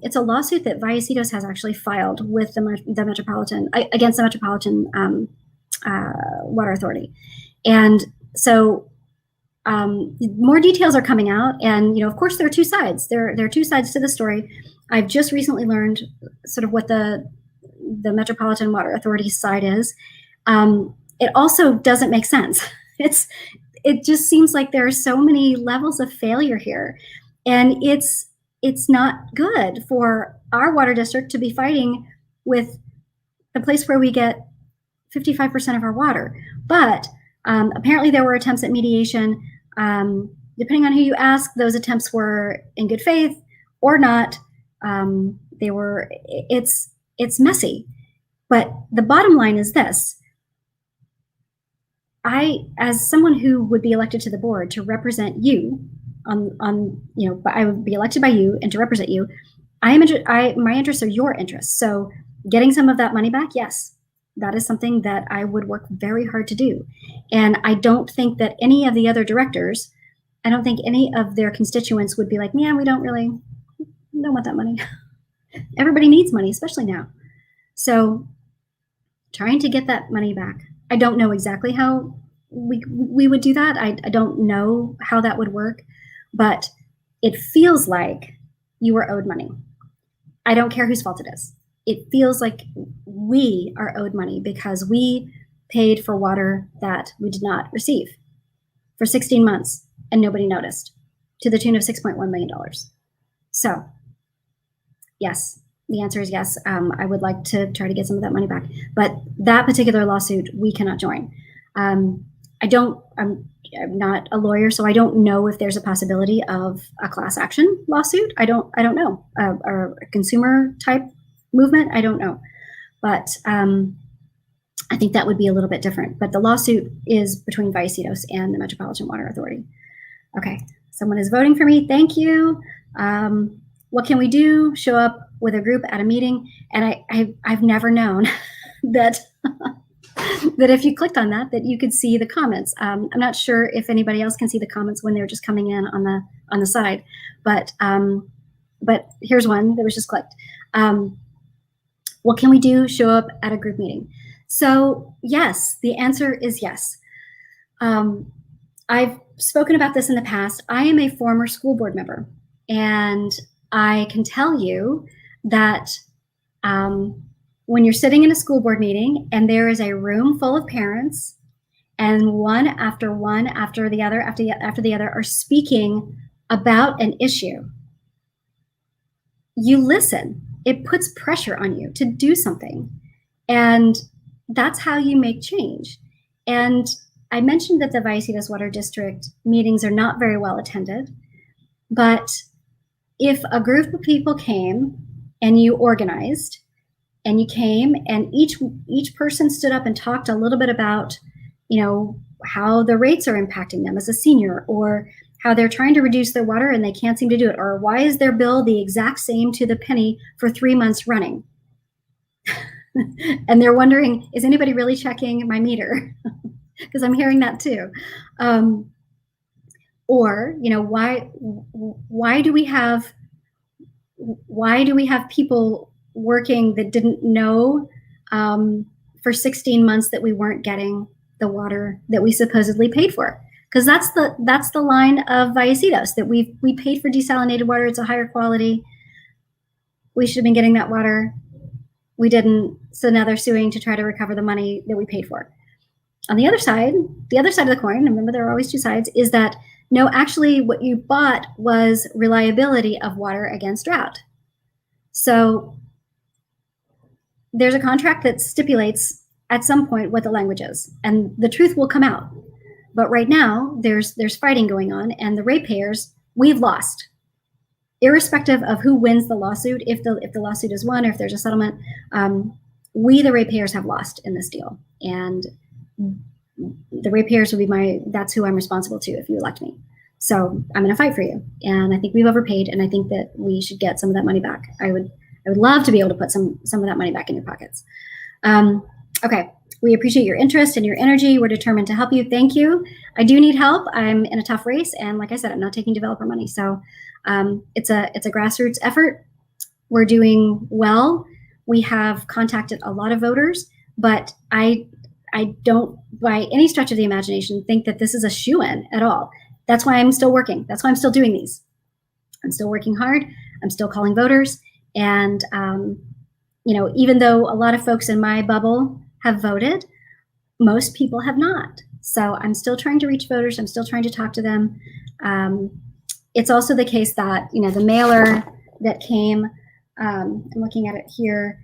it's a lawsuit that Vallecitos has actually filed with the Metropolitan, against the Metropolitan Water Authority. And so more details are coming out, and of course there are two sides. There are two sides to the story. I've just recently learned sort of what the Metropolitan Water Authority's side is. It also doesn't make sense. It just seems like there are so many levels of failure here, and it's not good for our water district to be fighting with the place where we get 55% of our water. But apparently there were attempts at mediation. Depending on who you ask, those attempts were in good faith or not. It's messy. But the bottom line is this. As someone who would be elected to the board to represent you I would be elected by you and to represent you, my interests are your interests. So getting some of that money back, yes, that is something that I would work very hard to do. And I don't think that any of the other directors, I don't think any of their constituents would be like, yeah, we don't want that money. Everybody needs money, especially now. So trying to get that money back. I don't know exactly how we would do that. I don't know how that would work, but it feels like you are owed money. I don't care whose fault it is. It feels like we are owed money because we paid for water that we did not receive for 16 months and nobody noticed, to the tune of $6.1 million. So yes, the answer is yes. I would like to try to get some of that money back, but that particular lawsuit we cannot join. I'm not a lawyer, so I don't know if there's a possibility of a class action lawsuit. I don't know, or a consumer type movement. I don't know, but I think that would be a little bit different. But the lawsuit is between Vallecitos and the Metropolitan Water Authority. Okay, someone is voting for me. Thank you. What can we do? Show up with a group at a meeting. And I've never known that that if you clicked on that you could see the comments. I'm not sure if anybody else can see the comments when they're just coming in on the side, but here's one that was just clicked. What can we do? Show up at a group meeting. So yes, the answer is yes. I've spoken about this in the past. I am a former school board member, and I can tell you that when you're sitting in a school board meeting and there is a room full of parents, and one after the other are speaking about an issue, you listen. It puts pressure on you to do something, and that's how you make change. And I mentioned that the Vallecitos Water District meetings are not very well attended, but if a group of people came and you organized and you came and each person stood up and talked a little bit about, how the rates are impacting them as a senior, or how they're trying to reduce their water and they can't seem to do it, or why is their bill the exact same to the penny for 3 months running? And they're wondering, is anybody really checking my meter? Because I'm hearing that too. Or, why do we have people working that didn't know for 16 months that we weren't getting the water that we supposedly paid for? Because that's the line of Vallecitos, that we paid for desalinated water. It's a higher quality. We should have been getting that water. We didn't. So now they're suing to try to recover the money that we paid for. On the other side of the coin, remember there are always two sides, is that No, actually, what you bought was reliability of water against drought. So there's a contract that stipulates at some point what the language is, and the truth will come out. But right now, there's fighting going on, and the ratepayers, we've lost. Irrespective of who wins the lawsuit, if the lawsuit is won or if there's a settlement, we, the ratepayers, have lost in this deal. And the ratepayers will be that's who I'm responsible to if you elect me. So I'm going to fight for you. And I think we've overpaid, and I think that we should get some of that money back. I would love to be able to put some of that money back in your pockets. Okay, we appreciate your interest and your energy. We're determined to help you. Thank you. I do need help. I'm in a tough race, and like I said, I'm not taking developer money. So it's a grassroots effort. We're doing well. We have contacted a lot of voters, but I don't, by any stretch of the imagination, think that this is a shoo-in at all. That's why I'm still working. That's why I'm still doing these. I'm still working hard. I'm still calling voters. And, even though a lot of folks in my bubble have voted, most people have not. So I'm still trying to reach voters. I'm still trying to talk to them. It's also the case that, the mailer that came, I'm looking at it here,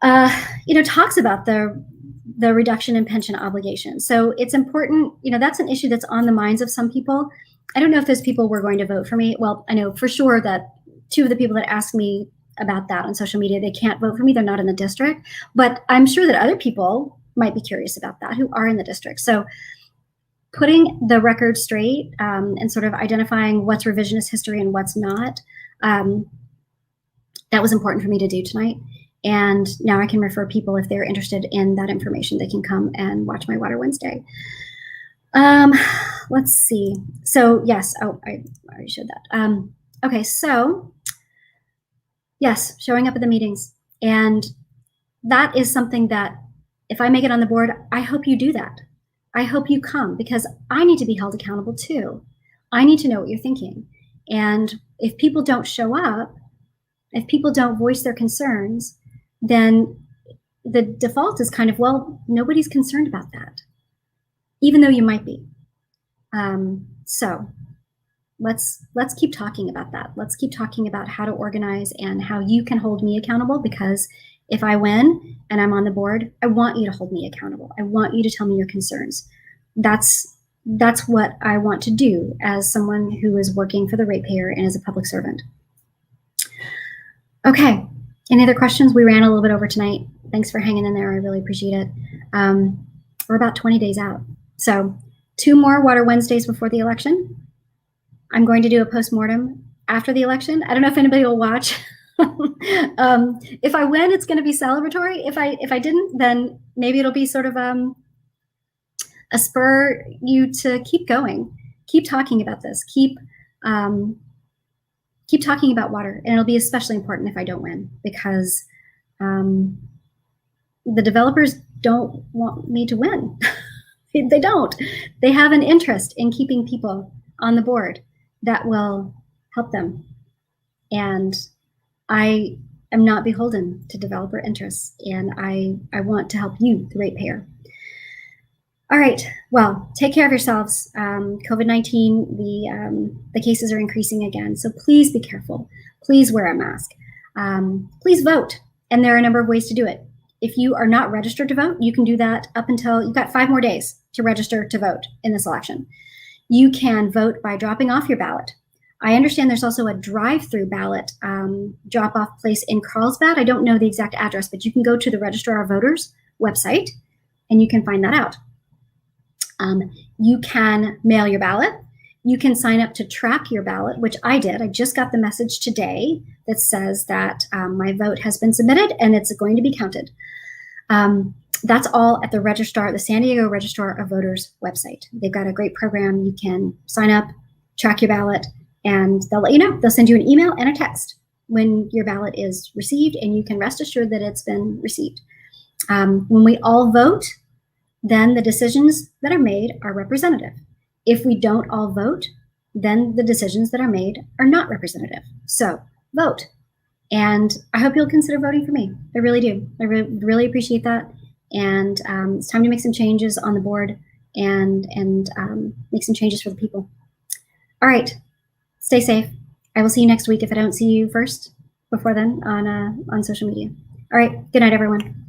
talks about the reduction in pension obligation. So it's important, that's an issue that's on the minds of some people. I don't know if those people were going to vote for me. Well, I know for sure that 2 of the people that asked me about that on social media, they can't vote for me. They're not in the district, but I'm sure that other people might be curious about that who are in the district. So putting the record straight and sort of identifying what's revisionist history and what's not, that was important for me to do tonight. And now I can refer people, if they're interested in that information, they can come and watch my Water Wednesday. Let's see. So yes, I already showed that. Okay, so yes, showing up at the meetings. And that is something that if I make it on the board, I hope you do that. I hope you come, because I need to be held accountable too. I need to know what you're thinking. And if people don't show up, if people don't voice their concerns, then the default is kind of, well, nobody's concerned about that, even though you might be. So let's keep talking about that. Let's keep talking about how to organize and how you can hold me accountable, because if I win and I'm on the board, I want you to hold me accountable. I want you to tell me your concerns. That's what I want to do as someone who is working for the ratepayer and as a public servant. Okay, any other questions? We ran a little bit over tonight. Thanks for hanging in there. I really appreciate it. We're about 20 days out. So 2 more Water Wednesdays before the election. I'm going to do a postmortem after the election. I don't know if anybody will watch. If I win, it's going to be celebratory. If I didn't, then maybe it'll be sort of a spur you to keep going, keep talking about this, keep talking about water. And it'll be especially important if I don't win, because the developers don't want me to win. They don't. They have an interest in keeping people on the board that will help them. And I am not beholden to developer interests, and I want to help you, the ratepayer. All right, well, take care of yourselves. COVID-19, the cases are increasing again, so please be careful. Please wear a mask. Please vote, and there are a number of ways to do it. If you are not registered to vote, you can do that up until, you've got 5 more days to register to vote in this election. You can vote by dropping off your ballot. I understand there's also a drive-through ballot drop-off place in Carlsbad. I don't know the exact address, but you can go to the Registrar of Voters website and you can find that out. You can mail your ballot. You can sign up to track your ballot, which I did. I just got the message today that says that my vote has been submitted and it's going to be counted. That's all at the Registrar, the San Diego Registrar of Voters website. They've got a great program. You can sign up, track your ballot, and they'll let you know. They'll send you an email and a text when your ballot is received, and you can rest assured that it's been received. When we all vote, then the decisions that are made are representative. If we don't all vote, then the decisions that are made are not representative. So vote. And I hope you'll consider voting for me. I really do. I really appreciate that. And it's time to make some changes on the board and make some changes for the people. All right. Stay safe. I will see you next week if I don't see you first before then on social media. All right. Good night, everyone.